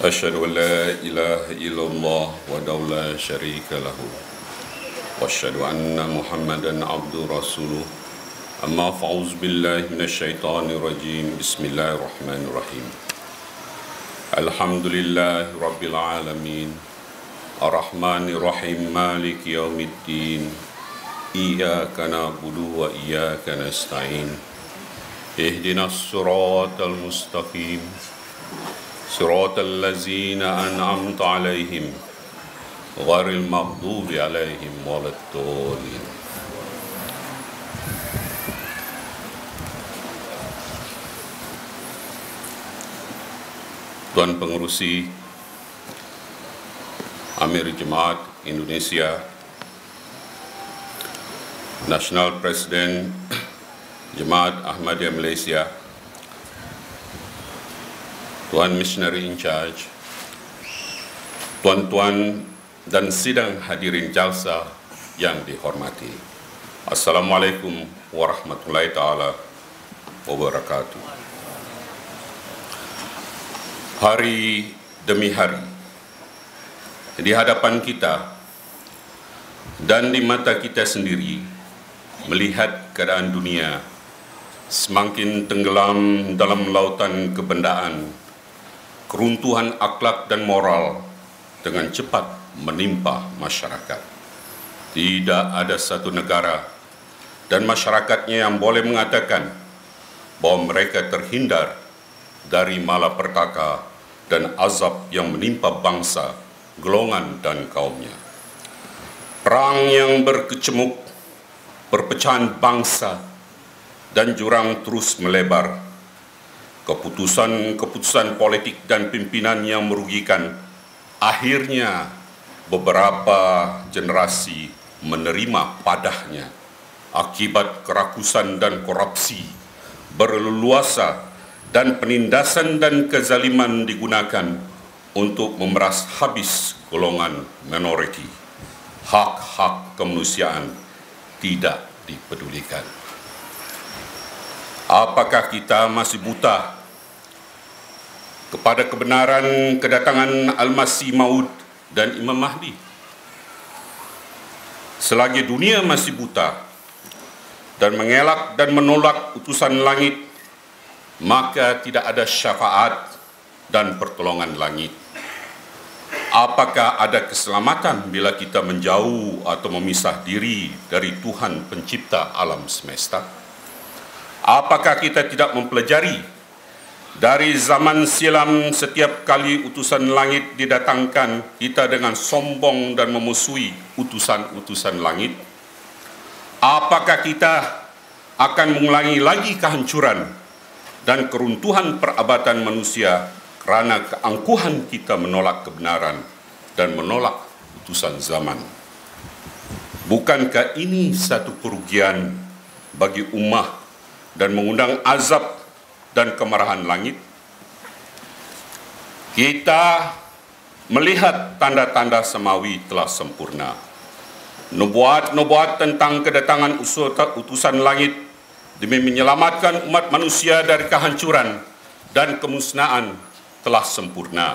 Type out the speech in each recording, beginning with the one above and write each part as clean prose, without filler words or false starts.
أشهد أن لا إله إلا الله وحده لا شريك له وأشهد أن محمدا عبده ورسوله أما فأعوذ بالله من الشيطان الرجيم بسم الله الرحمن الرحيم الحمد لله رب العالمين الرحمن الرحيم مالك يوم الدين إياك نعبد وإياك نستعين اهدنا الصراط المستقيم صراط الذين أنعمت عليهم غير المغضوب عليهم ولا الضالين. Tuan Pengerusi Amir Jemaat Indonesia, National President Jemaat Ahmadiyah Malaysia, Tuan Missionary in Charge, tuan-tuan dan sidang hadirin jalsa yang dihormati. Assalamualaikum warahmatullahi taala wabarakatuh. Hari demi hari di hadapan kita dan di mata kita sendiri melihat keadaan dunia semakin tenggelam dalam lautan kebendaan, keruntuhan akhlak dan moral dengan cepat menimpa masyarakat. Tidak ada satu negara dan masyarakatnya yang boleh mengatakan bahwa mereka terhindar dari malapetaka dan azab yang menimpa bangsa, golongan dan kaumnya. Perang yang berkecamuk, perpecahan bangsa dan jurang terus melebar. Keputusan-keputusan politik dan pimpinan yang merugikan, akhirnya beberapa generasi menerima padahnya akibat kerakusan dan korupsi berleluasa dan penindasan dan kezaliman digunakan untuk memeras habis golongan minoriti. Hak-hak kemanusiaan tidak dipedulikan. Apakah kita masih buta kepada kebenaran kedatangan Al-Masih Maud dan Imam Mahdi? Selagi dunia masih buta dan mengelak dan menolak utusan langit, maka tidak ada syafaat dan pertolongan langit. Apakah ada keselamatan bila kita menjauh atau memisah diri dari Tuhan pencipta alam semesta? Apakah kita tidak mempelajari dari zaman silam setiap kali utusan langit didatangkan, kita dengan sombong dan memusuhi utusan-utusan langit? Apakah kita akan mengulangi lagi kehancuran dan keruntuhan perabatan manusia kerana keangkuhan kita menolak kebenaran dan menolak utusan zaman? Bukankah ini satu kerugian bagi ummah dan mengundang azab dan kemarahan langit? Kita melihat tanda-tanda semawi telah sempurna. Nubuat-nubuat tentang kedatangan utusan langit demi menyelamatkan umat manusia dari kehancuran dan kemusnahan telah sempurna.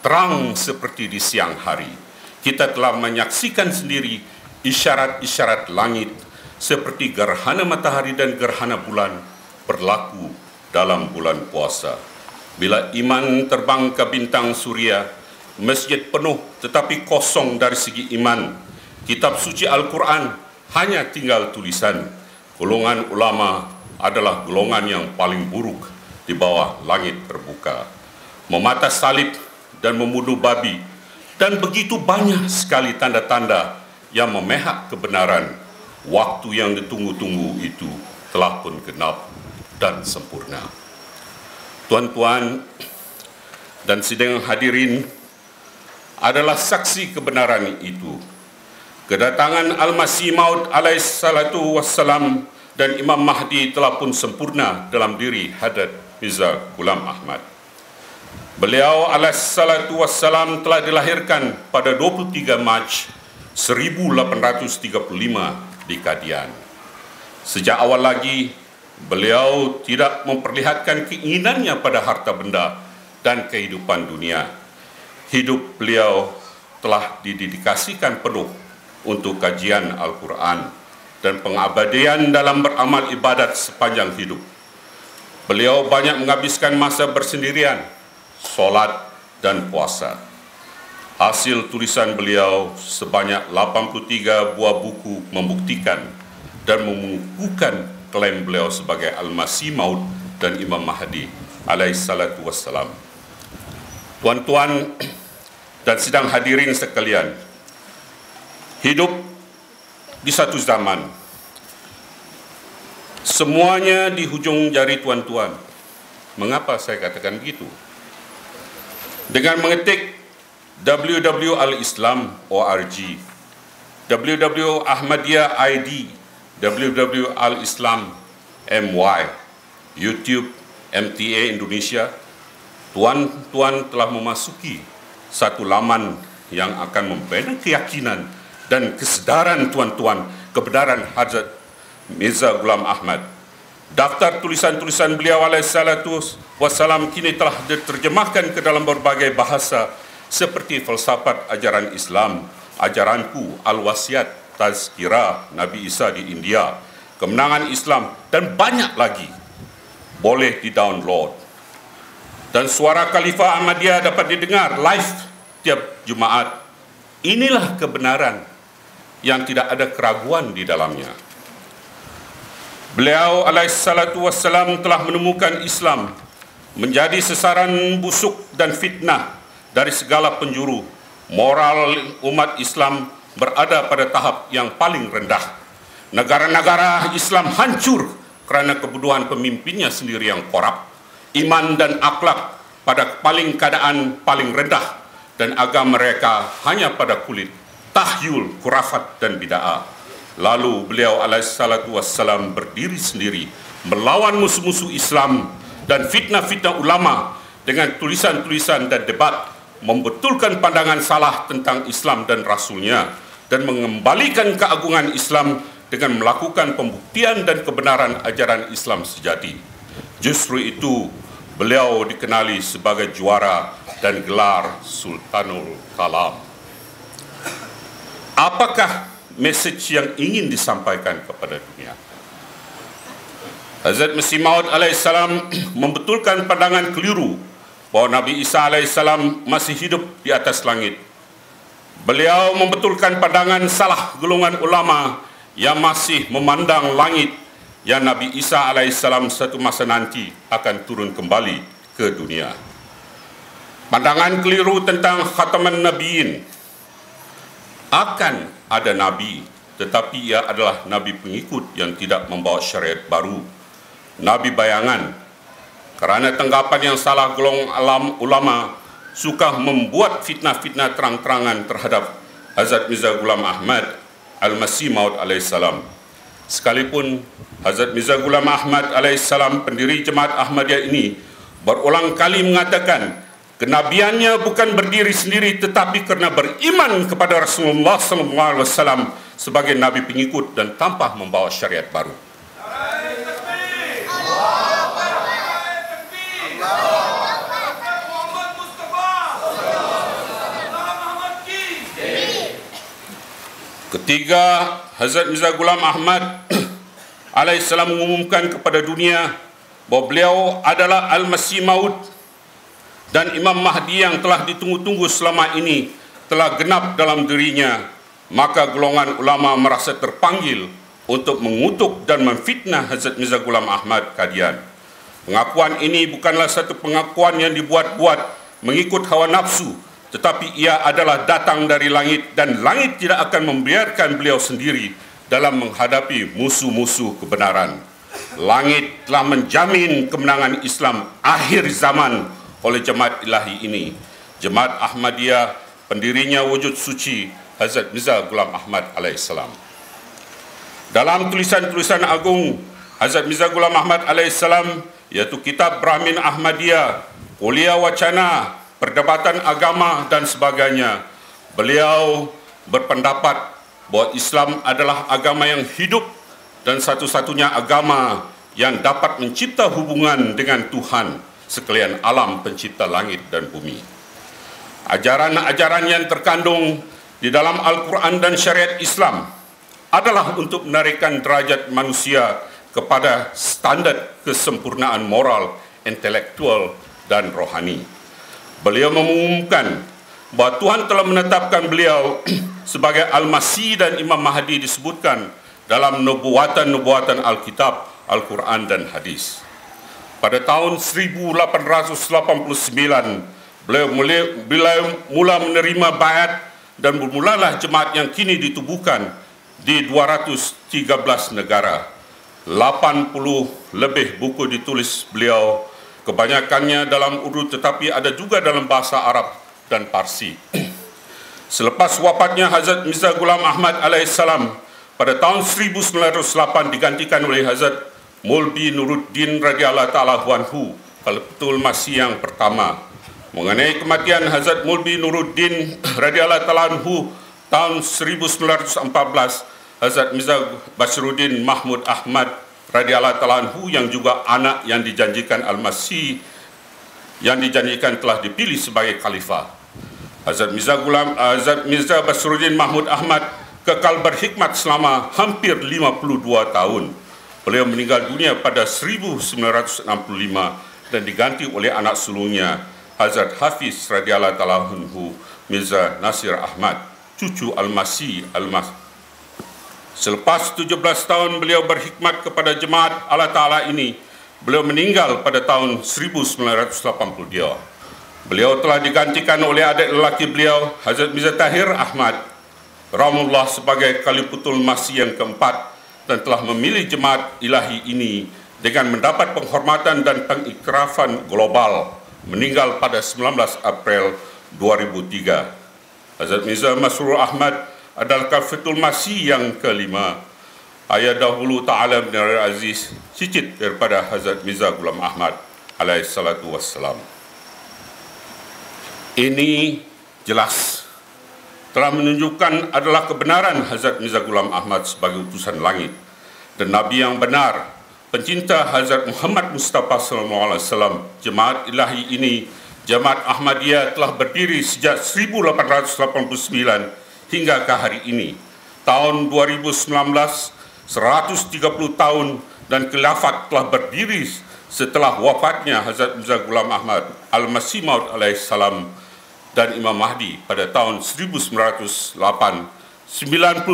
Terang seperti di siang hari. Kita telah menyaksikan sendiri isyarat-isyarat langit seperti gerhana matahari dan gerhana bulan berlaku dalam bulan puasa. Bila iman terbang ke bintang suria, masjid penuh tetapi kosong dari segi iman. Kitab suci Al-Quran hanya tinggal tulisan. Golongan ulama adalah golongan yang paling buruk di bawah langit terbuka. Memata salib dan membunuh babi, dan begitu banyak sekali tanda-tanda yang memihak kebenaran. Waktu yang ditunggu-tunggu itu telah pun genap dan sempurna. Tuan-tuan dan sidang hadirin adalah saksi kebenaran itu. Kedatangan Al-Masih Maud alaihissalatu wassalam dan Imam Mahdi telah pun sempurna dalam diri Hadrat Mirza Ghulam Ahmad. Beliau alaihissalatu wassalam telah dilahirkan pada 23 Mac 1835 di Kadian. Sejak awal lagi, beliau tidak memperlihatkan keinginannya pada harta benda dan kehidupan dunia. hidup beliau telah didedikasikan penuh untuk kajian Al-Quran dan pengabdian dalam beramal ibadat sepanjang hidup. Beliau banyak menghabiskan masa bersendirian, solat dan puasa. Hasil tulisan beliau sebanyak 83 buah buku membuktikan dan mengukuhkan klaim beliau sebagai Al-Masih Maud dan Imam Mahdi alaihissalatu wassalam. Tuan-tuan dan sidang hadirin sekalian, hidup di satu zaman, semuanya di hujung jari tuan-tuan. Mengapa saya katakan begitu? Dengan mengetik www.alislam.org, www.ahmadiyah.id, www.alislam.my, YouTube MTA Indonesia, tuan-tuan telah memasuki satu laman yang akan membina keyakinan dan kesedaran tuan-tuan kebenaran Hazrat Mirza Ghulam Ahmad. Daftar tulisan-tulisan beliau alaihissalatu wassalam kini telah diterjemahkan ke dalam berbagai bahasa seperti Falsafat Ajaran Islam, Ajaranku, Al-Wasiat, Tazkirah Nabi Isa di India, Kemenangan Islam, dan banyak lagi. Boleh di-download. Dan suara Khalifah Ahmadiyah dapat didengar live tiap Jumaat. Inilah kebenaran yang tidak ada keraguan di dalamnya. Beliau alaihissalatu wassalam telah menemukan Islam menjadi sasaran busuk dan fitnah dari segala penjuru. Moral umat Islam berada pada tahap yang paling rendah. Negara-negara Islam hancur kerana kebodohan pemimpinnya sendiri yang korup, iman dan akhlak pada keadaan paling rendah, dan agama mereka hanya pada kulit, tahyul, khurafat dan bid'ah. Lalu beliau alaihissalatu wassalam berdiri sendiri melawan musuh-musuh Islam dan fitnah-fitnah ulama dengan tulisan-tulisan dan debat, membetulkan pandangan salah tentang Islam dan Rasulnya, dan mengembalikan keagungan Islam dengan melakukan pembuktian dan kebenaran ajaran Islam sejati. Justru itu, beliau dikenali sebagai juara dan gelar Sultanul Kalam. Apakah mesej yang ingin disampaikan kepada dunia? Hazrat Masih Maud alaihissalam membetulkan pandangan keliru bahawa Nabi Isa alaihissalam masih hidup di atas langit. Beliau membetulkan pandangan salah golongan ulama yang masih memandang langit yang Nabi Isa alaihissalam satu masa nanti akan turun kembali ke dunia. Pandangan keliru tentang khataman nabiyin, akan ada nabi tetapi ia adalah nabi pengikut yang tidak membawa syariat baru, nabi bayangan. Kerana tanggapan yang salah golongan ulama suka membuat fitnah-fitnah terang-terangan terhadap Hazrat Mirza Ghulam Ahmad Al-Masih Maud alaihissalam. Sekalipun Hazrat Mirza Ghulam Ahmad alaihissalam, pendiri Jemaat Ahmadiyah ini, berulang kali mengatakan kenabiannya bukan berdiri sendiri tetapi kerana beriman kepada Rasulullah SAW sebagai nabi pengikut dan tanpa membawa syariat baru. Ketiga, Hazrat Mirza Ghulam Ahmad alaihissalam mengumumkan kepada dunia bahawa beliau adalah Al-Masih Maud dan Imam Mahdi yang telah ditunggu-tunggu selama ini telah genap dalam dirinya. Maka golongan ulama merasa terpanggil untuk mengutuk dan memfitnah Hazrat Mirza Ghulam Ahmad Qadian. Pengakuan ini bukanlah satu pengakuan yang dibuat-buat mengikut hawa nafsu, tetapi ia adalah datang dari langit, dan langit tidak akan membiarkan beliau sendiri dalam menghadapi musuh-musuh kebenaran. Langit telah menjamin kemenangan Islam akhir zaman oleh Jemaat Ilahi ini. Jemaat Ahmadiyah, pendirinya wujud suci Hazrat Mirza Ghulam Ahmad alaihissalam. Dalam tulisan-tulisan agung Hazrat Mirza Ghulam Ahmad alaihissalam, iaitu Kitab Brahmin Ahmadiyah, Kuliah Wacana, Perdebatan Agama dan sebagainya, beliau berpendapat bahawa Islam adalah agama yang hidup dan satu-satunya agama yang dapat mencipta hubungan dengan Tuhan sekalian alam pencipta langit dan bumi. Ajaran-ajaran yang terkandung di dalam Al-Quran dan syariat Islam adalah untuk menaikkan derajat manusia kepada standar kesempurnaan moral, intelektual, dan rohani. Beliau mengumumkan bahawa Tuhan telah menetapkan beliau sebagai Al-Masih dan Imam Mahdi disebutkan dalam nubuatan-nubuatan Alkitab, Al-Quran dan Hadis. Pada tahun 1889, beliau mula menerima baiat dan bermulalah jemaat yang kini ditubuhkan di 213 negara. 80 lebih buku ditulis beliau, kebanyakannya dalam Urdu tetapi ada juga dalam bahasa Arab dan Parsi. Selepas wafatnya Hazrat Mirza Ghulam Ahmad alaihissalam pada tahun 1908 digantikan oleh Hazrat Maulvi Nuruddin radhiyallahu ta'ala anhu, Khalifatul Masih yang pertama. Mengenai kematian Hazrat Maulvi Nuruddin radhiyallahu ta'ala anhu tahun 1914, Hazrat Mirza Basruddin Mahmud Ahmad radhiyallahu ta'ala anhu yang juga anak yang dijanjikan Al-Masih yang dijanjikan telah dipilih sebagai khalifah. Hazrat Mirza Basruddin Mahmud Ahmad kekal berhikmat selama hampir 52 tahun. Beliau meninggal dunia pada 1965 dan diganti oleh anak sulungnya Hazrat Hafiz radhiyallahu ta'ala anhu Mirza Nasir Ahmad, cucu Al-Masih Selepas 17 tahun beliau berkhidmat kepada jemaat Allah Ta'ala ini, beliau meninggal pada tahun 1982. Beliau telah digantikan oleh adik lelaki beliau, Hazrat Mirza Tahir Ahmad Rahimahullah sebagai Khalifatul Masih yang keempat dan telah memilih jemaat ilahi ini dengan mendapat penghormatan dan pengikrafan global. Meninggal pada 19 April 2003. Hazrat Mirza Masrur Ahmad adalah Khalifatul Masih yang kelima. Ayah dahulu Ta'ala bin Aziz cicit daripada Hazrat Mirza Ghulam Ahmad alaihissalatu wassalam. Ini jelas telah menunjukkan adalah kebenaran Hazrat Mirza Ghulam Ahmad sebagai utusan langit dan Nabi yang benar, pencinta Hazrat Muhammad Mustafa SAW. Jemaat ilahi ini, Jemaat Ahmadiyah, telah berdiri sejak 1889 hingga ke hari ini. Tahun 2019, 130 tahun dan khilafat telah berdiri setelah wafatnya Hazrat Mirza Ghulam Ahmad Al-Masih Maud alaihissalam dan Imam Mahdi pada tahun 1908. 92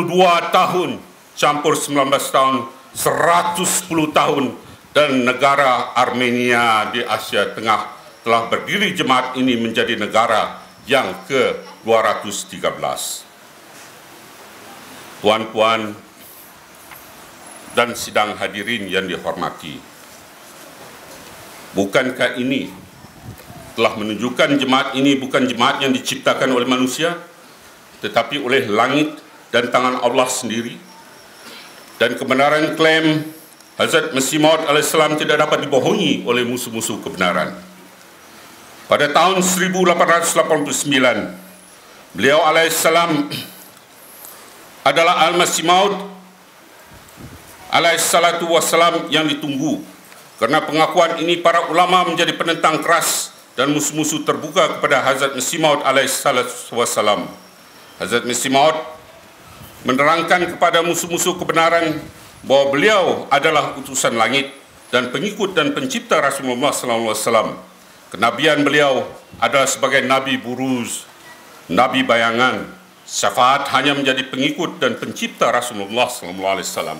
tahun campur 19 tahun, 110 tahun, dan negara Armenia di Asia Tengah telah berdiri jemaat ini menjadi negara yang ke-213. Tuan-tuan dan sidang hadirin yang dihormati, bukankah ini telah menunjukkan jemaat ini bukan jemaat yang diciptakan oleh manusia, tetapi oleh langit dan tangan Allah sendiri? Dan kebenaran klaim Hazrat Masih Maud alaihissalam tidak dapat dibohongi oleh musuh-musuh kebenaran. Pada tahun 1889, beliau alaihissalam adalah Al-Masih Maud alaihissalatu wassalam yang ditunggu. Karena pengakuan ini, para ulama menjadi penentang keras dan musuh-musuh terbuka kepada Hazrat Masih Maud alaihissalatu wassalam. Hazrat Masih Maud menerangkan kepada musuh-musuh kebenaran bahawa beliau adalah utusan langit dan pengikut dan pencipta Rasulullah SAW. Kenabian beliau adalah sebagai Nabi Buruz, Nabi Bayangan. Syafaat hanya menjadi pengikut dan pencipta Rasulullah SAW.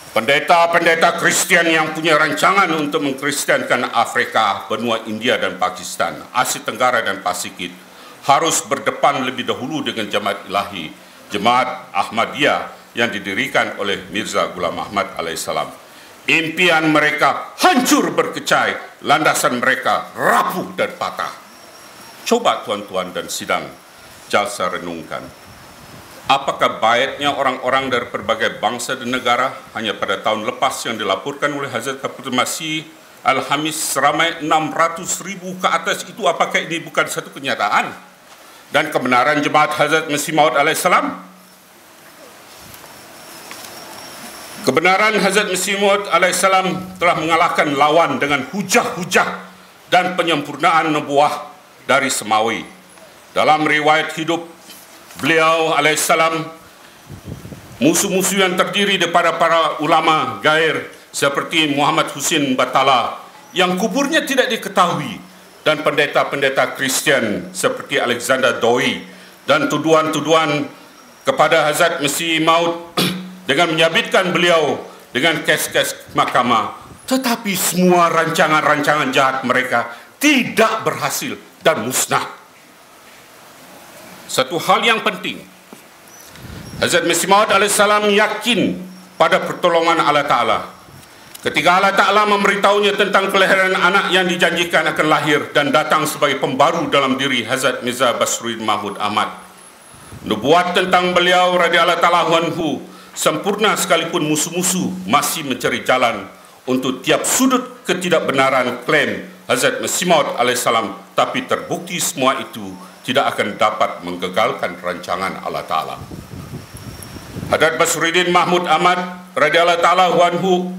Pendeta-pendeta Kristian yang punya rancangan untuk mengkristiankan Afrika, benua India dan Pakistan, Asia Tenggara dan Pasifik harus berdepan lebih dahulu dengan jemaat ilahi, Jemaat Ahmadiyah yang didirikan oleh Mirza Ghulam Ahmad alaihissalam. Impian mereka hancur berkecai, landasan mereka rapuh dan patah. Coba tuan-tuan dan sidang jalsa renungkan, apakah baiknya orang-orang dari berbagai bangsa dan negara hanya pada tahun lepas yang dilaporkan oleh Hazrat Khalifatul Masih Al-Hamis seramai 600,000 ke atas itu, apakah ini bukan satu kenyataan dan kebenaran jemaat Hazrat Masih Maud alaihissalam? Kebenaran Hazrat Masih Maud alaihissalam telah mengalahkan lawan dengan hujah-hujah dan penyempurnaan nubuah dari semawi. Dalam riwayat hidup beliau alaihissalam, musuh-musuh yang terdiri daripada para ulama gair seperti Muhammad Husin Batala yang kuburnya tidak diketahui, dan pendeta-pendeta Kristian seperti Alexander Dowie, dan tuduhan-tuduhan kepada Hazrat Masih Maud dengan menyabitkan beliau dengan kes-kes mahkamah. Tetapi semua rancangan-rancangan jahat mereka tidak berhasil dan musnah. Satu hal yang penting, Hazrat Masih Maud alaihissalam yakin pada pertolongan Allah Ta'ala. Ketika Allah Ta'ala memberitahunya tentang kelahiran anak yang dijanjikan akan lahir dan datang sebagai pembaru dalam diri Hazrat Mirza Basruddin Mahmud Ahmad. Nubuat tentang beliau radhiyallahu ta'ala anhu sempurna sekalipun musuh-musuh masih mencari jalan untuk tiap sudut ketidakbenaran klaim Hazrat Masih Maud alaihissalam, tapi terbukti semua itu tidak akan dapat menggagalkan rancangan Allah Ta'ala. Hazrat Basruddin Mahmud Ahmad radhiyallahu ta'ala anhu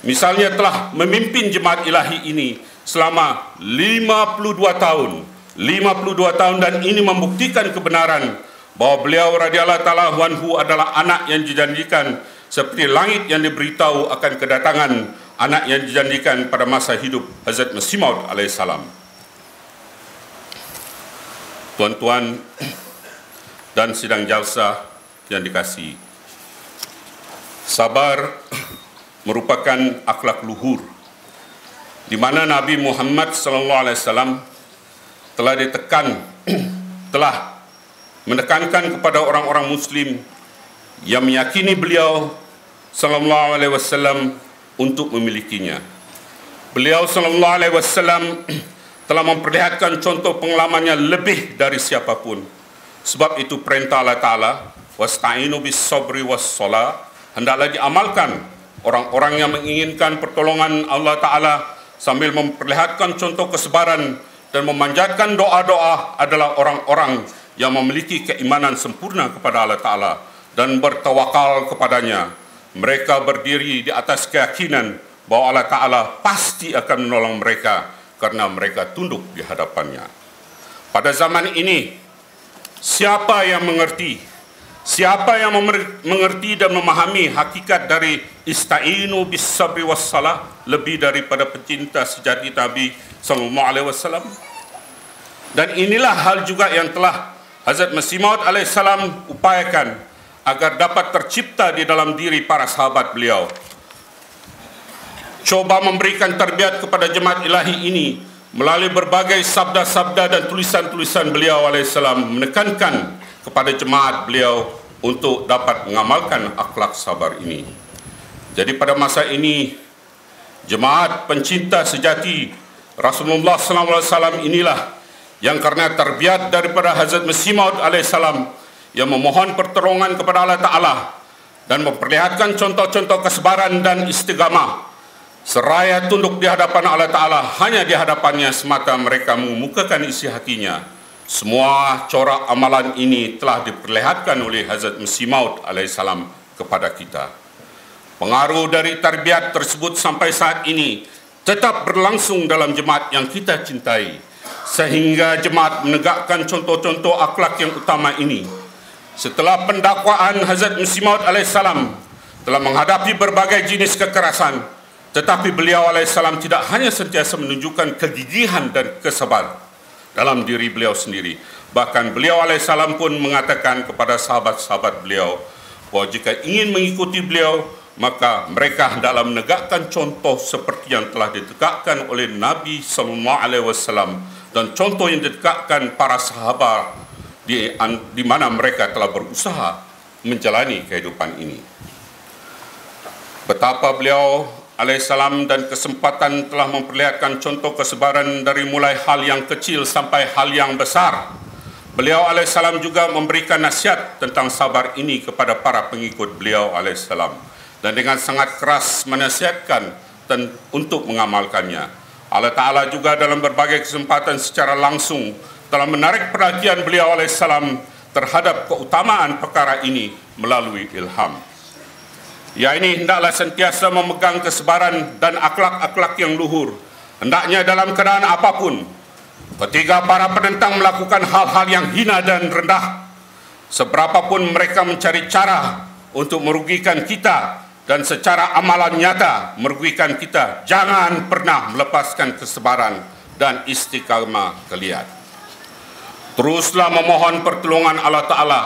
misalnya telah memimpin jemaat ilahi ini selama 52 tahun. 52 tahun, dan ini membuktikan kebenaran bahwa beliau radhiyallahu ta'ala anhu adalah anak yang dijanjikan, seperti langit yang diberitahu akan kedatangan anak yang dijanjikan pada masa hidup Hazrat Masih Maud alaihissalam. Tuan-tuan dan sidang jalsa yang dikasihi, sabar merupakan akhlak luhur di mana Nabi Muhammad SAW telah menekankan kepada orang-orang Muslim yang meyakini beliau SAW untuk memilikinya. Beliau SAW telah memperlihatkan contoh pengalamannya lebih dari siapapun. Sebab itu perintah Allah Ta'ala, wasta'inu bis sabri was shalah, hendaklah diamalkan. Orang-orang yang menginginkan pertolongan Allah Ta'ala sambil memperlihatkan contoh kesabaran dan memanjatkan doa-doa adalah orang-orang yang memiliki keimanan sempurna kepada Allah Ta'ala dan bertawakal kepadanya. Mereka berdiri di atas keyakinan bahwa Allah Ta'ala pasti akan menolong mereka karena mereka tunduk di hadapannya. Pada zaman ini, siapa yang mengerti dan memahami hakikat dari ista'inu bis sabri was salah lebih daripada pecinta sejati Nabi SAW? Dan inilah hal juga yang telah Hazrat Masih Maud alaihissalam upayakan agar dapat tercipta di dalam diri para sahabat beliau. Coba memberikan terbiat kepada jemaat ilahi ini melalui berbagai sabda-sabda dan tulisan-tulisan beliau alaihissalam, menekankan kepada jemaat beliau untuk dapat mengamalkan akhlak sabar ini. Jadi pada masa ini, jemaat pencinta sejati Rasulullah SAW inilah yang karena terbiat daripada Hazrat Masih Maud alaihissalam yang memohon pertolongan kepada Allah Ta'ala dan memperlihatkan contoh-contoh kesabaran dan istiqamah seraya tunduk di hadapan Allah Ta'ala. Hanya di hadapannya semata mereka mengemukakan isi hatinya. Semua corak amalan ini telah diperlihatkan oleh Hazrat Masih Maud alaihissalam kepada kita. Pengaruh dari terbiat tersebut sampai saat ini tetap berlangsung dalam jemaat yang kita cintai, sehingga jemaat menegakkan contoh-contoh akhlak yang utama ini. Setelah pendakwaan Hazrat Masih Maud alaihissalam telah menghadapi berbagai jenis kekerasan, tetapi beliau alaihissalam tidak hanya sentiasa menunjukkan kegigihan dan kesabaran dalam diri beliau sendiri. Bahkan beliau alaihissalam pun mengatakan kepada sahabat-sahabat beliau bahwa jika ingin mengikuti beliau, maka mereka hendaklah menegakkan contoh seperti yang telah ditegakkan oleh Nabi SAW dan contoh yang ditegakkan para sahabat di mana mereka telah berusaha menjalani kehidupan ini. Betapa beliau alaihissalam dan kesempatan telah memperlihatkan contoh kesabaran dari mulai hal yang kecil sampai hal yang besar. Beliau alaihissalam juga memberikan nasihat tentang sabar ini kepada para pengikut beliau alaihissalam dan dengan sangat keras menasihatkan untuk mengamalkannya. Allah Ta'ala juga dalam berbagai kesempatan secara langsung telah menarik perhatian beliau alaihissalam terhadap keutamaan perkara ini melalui ilham. Ya, ini hendaklah sentiasa memegang kesabaran dan akhlak-akhlak yang luhur. Hendaknya dalam keadaan apapun Ketika para penentang melakukan hal-hal yang hina dan rendah, seberapapun mereka mencari cara untuk merugikan kita dan secara amalan nyata merugikan kita, jangan pernah melepaskan kesabaran dan istiqamah kalian. Teruslah memohon pertolongan Allah Ta'ala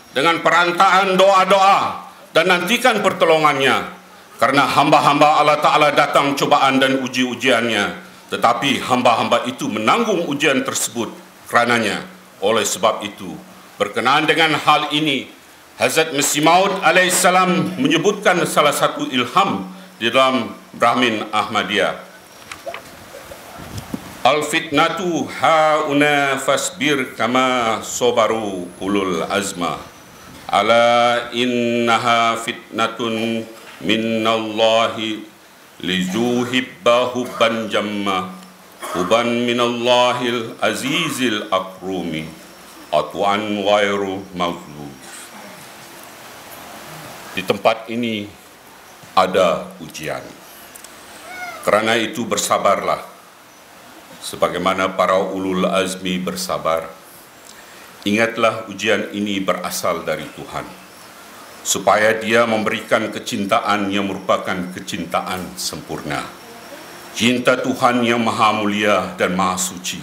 dengan perantaraan doa-doa dan nantikan pertolongannya, karena hamba-hamba Allah Ta'ala datang cobaan dan uji-ujiannya, tetapi hamba-hamba itu menanggung ujian tersebut kerananya. Oleh sebab itu, berkenaan dengan hal ini, Hazrat Masih Maud alaihissalam menyebutkan salah satu ilham di dalam Brahmin Ahmadiyah. Al-fitnatu hauna fasbir kama sobaru ulul azma. Ala innaha fitnatun minallahi lizuhibba hubban jamma hubban minallahil azizil akrumi atu'an ghairu mawzud. Di tempat ini ada ujian. Kerana itu bersabarlah, sebagaimana para ulul azmi bersabar. Ingatlah ujian ini berasal dari Tuhan, supaya Dia memberikan kecintaan yang merupakan kecintaan sempurna. Cinta Tuhan yang maha mulia dan maha suci,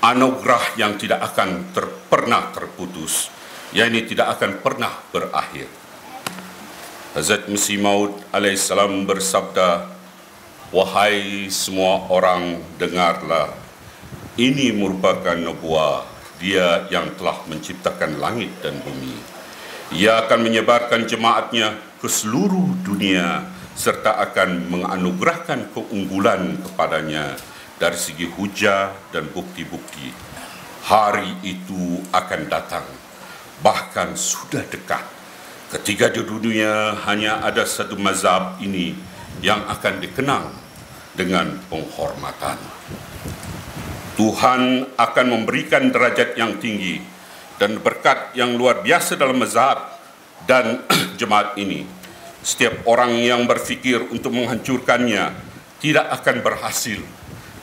anugerah yang tidak akan pernah terputus, yakni tidak akan pernah berakhir. Hazrat Masih Maud alaihissalam bersabda, "Wahai semua orang, dengarlah, ini merupakan nubuah Dia yang telah menciptakan langit dan bumi. Ia akan menyebarkan jemaatnya ke seluruh dunia serta akan menganugerahkan keunggulan kepadanya dari segi hujah dan bukti-bukti. Hari itu akan datang, bahkan sudah dekat, ketika di dunia hanya ada satu mazhab ini yang akan dikenang dengan penghormatan. Tuhan akan memberikan derajat yang tinggi dan berkat yang luar biasa dalam mazhab dan jemaat ini. Setiap orang yang berfikir untuk menghancurkannya tidak akan berhasil.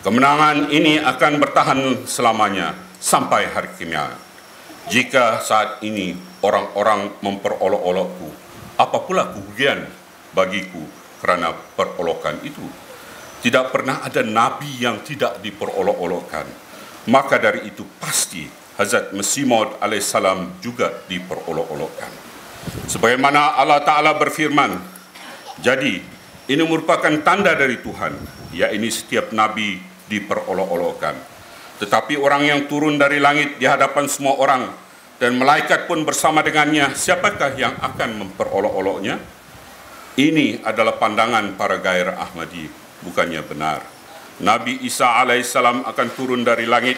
Kemenangan ini akan bertahan selamanya sampai hari kiamat. Jika saat ini orang-orang memperolok-olokku, apa pula kerugian bagiku kerana perolokan itu? Tidak pernah ada Nabi yang tidak diperolok-olokkan. Maka dari itu pasti Hazrat Masih Maud alaihissalam juga diperolok-olokkan. Sebagaimana Allah Ta'ala berfirman, jadi ini merupakan tanda dari Tuhan, yakni setiap Nabi diperolok-olokkan. Tetapi orang yang turun dari langit di hadapan semua orang dan malaikat pun bersama dengannya, siapakah yang akan memperolok-oloknya? Ini adalah pandangan para gair Ahmadi. Bukannya benar. Nabi Isa alaihissalam akan turun dari langit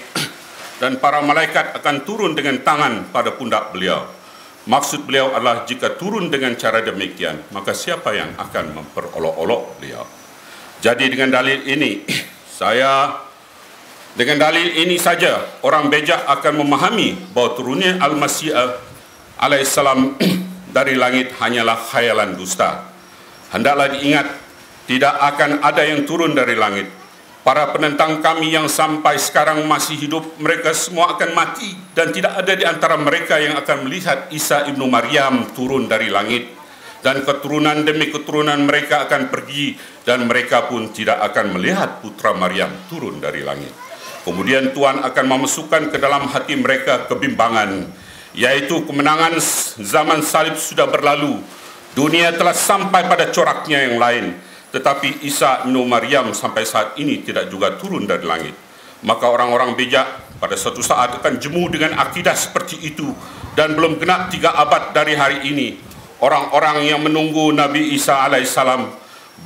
dan para malaikat akan turun dengan tangan pada pundak beliau. Maksud beliau adalah jika turun dengan cara demikian, maka siapa yang akan memperolok-olok beliau? Jadi dengan dalil ini saja orang bijak akan memahami bahawa turunnya Al-Masih alaihissalam dari langit hanyalah khayalan dusta. Hendaklah diingat, tidak akan ada yang turun dari langit. Para penentang kami yang sampai sekarang masih hidup, mereka semua akan mati dan tidak ada di antara mereka yang akan melihat Isa ibnu Maryam turun dari langit. Dan keturunan demi keturunan mereka akan pergi dan mereka pun tidak akan melihat putra Maryam turun dari langit. Kemudian Tuhan akan memasukkan ke dalam hati mereka kebimbangan, yaitu kemenangan zaman salib sudah berlalu. Dunia telah sampai pada coraknya yang lain. Tetapi Isa ibnu Maryam sampai saat ini tidak juga turun dari langit. Maka orang-orang bijak pada suatu saat akan jemu dengan akidah seperti itu. Dan belum genap 3 abad dari hari ini, orang-orang yang menunggu Nabi Isa alaihissalam,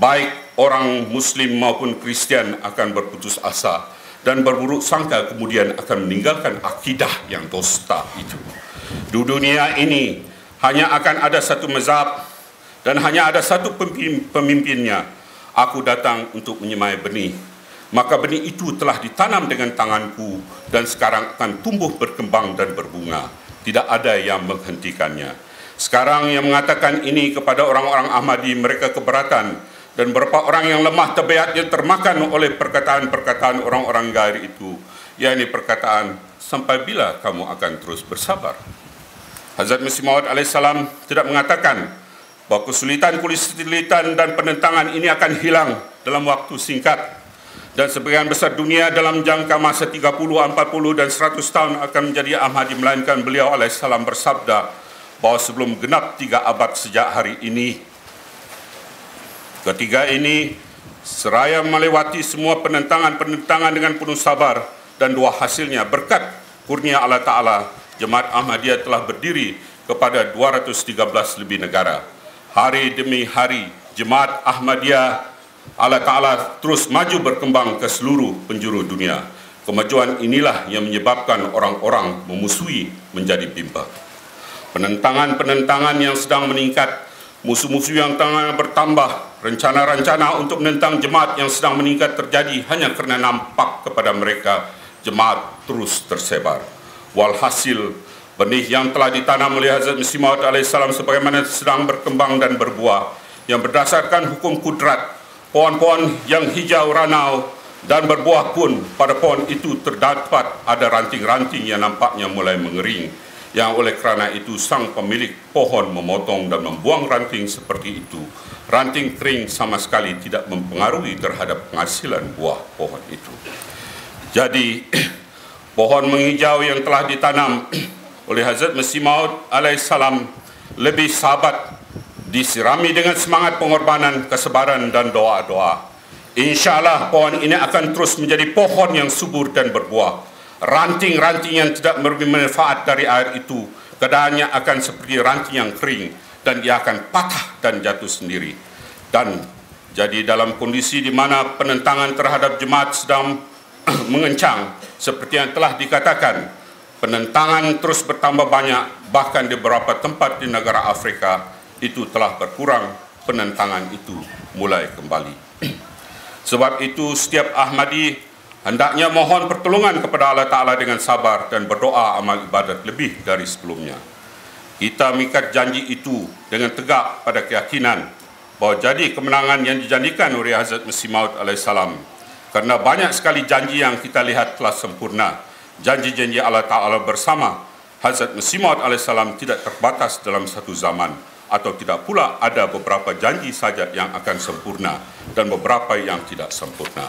baik orang Muslim maupun Kristian, akan berputus asa dan berburuk sangka, kemudian akan meninggalkan akidah yang dusta itu. Di dunia ini hanya akan ada satu mazhab dan hanya ada satu pemimpinnya. Aku datang untuk menyemai benih. Maka benih itu telah ditanam dengan tanganku dan sekarang akan tumbuh, berkembang dan berbunga. Tidak ada yang menghentikannya. Sekarang yang mengatakan ini kepada orang-orang Ahmadi, mereka keberatan. Dan beberapa orang yang lemah tabiatnya termakan oleh perkataan-perkataan orang-orang gair itu, yakni perkataan, sampai bila kamu akan terus bersabar? Hazrat Masih Maud alaihissalam tidak mengatakan bahawa kesulitan dan penentangan ini akan hilang dalam waktu singkat, dan sebagian besar dunia dalam jangka masa 30, 40 dan 100 tahun akan menjadi Ahmadi, melainkan beliau alaihissalam bersabda bahawa sebelum genap 3 abad sejak hari ini, ketiga ini seraya melewati semua penentangan dengan penuh sabar, dan dua hasilnya berkat kurnia Allah Ta'ala, Jemaat Ahmadiyah telah berdiri kepada 213 lebih negara. Hari demi hari, Jemaat Ahmadiyah Allah Ta'ala terus maju berkembang ke seluruh penjuru dunia. Kemajuan inilah yang menyebabkan orang-orang memusuhi menjadi bimbang. Penentangan-penentangan yang sedang meningkat, musuh-musuh yang tengah bertambah, rencana-rencana untuk menentang jemaat yang sedang meningkat terjadi hanya kerana nampak kepada mereka jemaat terus tersebar. Walhasil, benih yang telah ditanam oleh Hazrat Masih Maud alaihissalam sebagaimana sedang berkembang dan berbuah, yang berdasarkan hukum kudrat, pohon-pohon yang hijau ranau dan berbuah pun pada pohon itu terdapat ada ranting-ranting yang nampaknya mulai mengering, yang oleh kerana itu sang pemilik pohon memotong dan membuang ranting seperti itu. Ranting kering sama sekali tidak mempengaruhi terhadap penghasilan buah pohon itu. Jadi, pohon menghijau yang telah ditanam oleh Hazrat Masih Maud alaihissalam lebih sabat, disirami dengan semangat pengorbanan, kesabaran dan doa-doa. InsyaAllah pohon ini akan terus menjadi pohon yang subur dan berbuah. Ranting-ranting yang tidak bermanfaat dari air itu keadaannya akan seperti ranting yang kering, dan ia akan patah dan jatuh sendiri. Dan jadi dalam kondisi di mana penentangan terhadap jemaat sedang mengencang, seperti yang telah dikatakan, penentangan terus bertambah banyak, bahkan di beberapa tempat di negara Afrika itu telah berkurang, penentangan itu mulai kembali. Sebab itu setiap Ahmadi hendaknya mohon pertolongan kepada Allah Ta'ala dengan sabar dan berdoa amal ibadat lebih dari sebelumnya. Kita mengikat janji itu dengan tegak pada keyakinan bahawa jadi kemenangan yang dijanjikan oleh Hazrat Masih Maud alaihissalam, kerana banyak sekali janji yang kita lihat telah sempurna. Janji-janji Allah Ta'ala bersama Hazrat Masih Maud alaihissalam tidak terbatas dalam satu zaman, atau tidak pula ada beberapa janji saja yang akan sempurna dan beberapa yang tidak sempurna.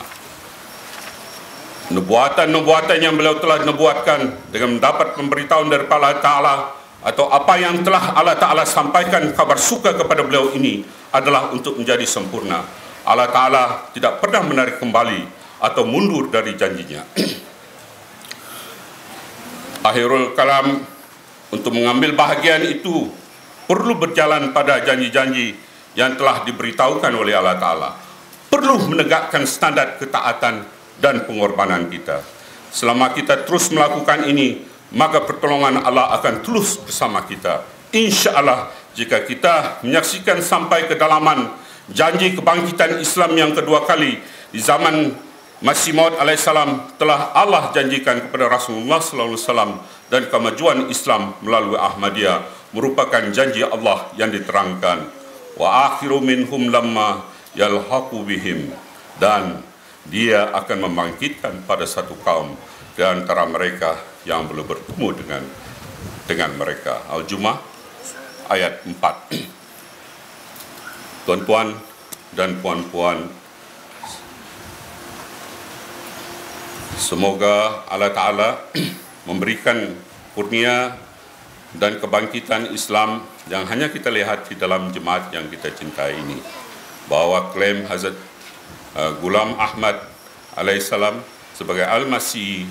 Nubuatan-nubuatan yang beliau telah nubuatkan dengan mendapat pemberitahuan daripada Allah Ta'ala, atau apa yang telah Allah Ta'ala sampaikan kabar suka kepada beliau ini adalah untuk menjadi sempurna. Allah Ta'ala tidak pernah menarik kembali atau mundur dari janjinya. Akhirul kalam, untuk mengambil bahagian itu perlu berjalan pada janji-janji yang telah diberitahukan oleh Allah Ta'ala. Perlu menegakkan standar ketaatan dan pengorbanan kita. Selama kita terus melakukan ini, maka pertolongan Allah akan terus bersama kita. InsyaAllah, jika kita menyaksikan sampai kedalaman janji kebangkitan Islam yang kedua kali di zaman Masih Maud alaihissalam, telah Allah janjikan kepada Rasulullah sallallahu alaihi wasallam, dan kemajuan Islam melalui Ahmadiyah merupakan janji Allah yang diterangkan. Wa akhiru minhum lamma yalhaqu bihim, dan dia akan membangkitkan pada satu kaum di antara mereka yang belum bertemu dengan mereka. Al-Jumu'ah ayat 4. Tuan-tuan dan puan-puan, semoga Allah Ta'ala memberikan kurnia dan kebangkitan Islam yang hanya kita lihat di dalam jemaat yang kita cintai ini, bahawa klaim Hazrat Ghulam Ahmad alaihissalam sebagai Al-Masih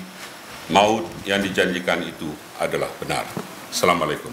Maud yang dijanjikan itu adalah benar. Assalamualaikum.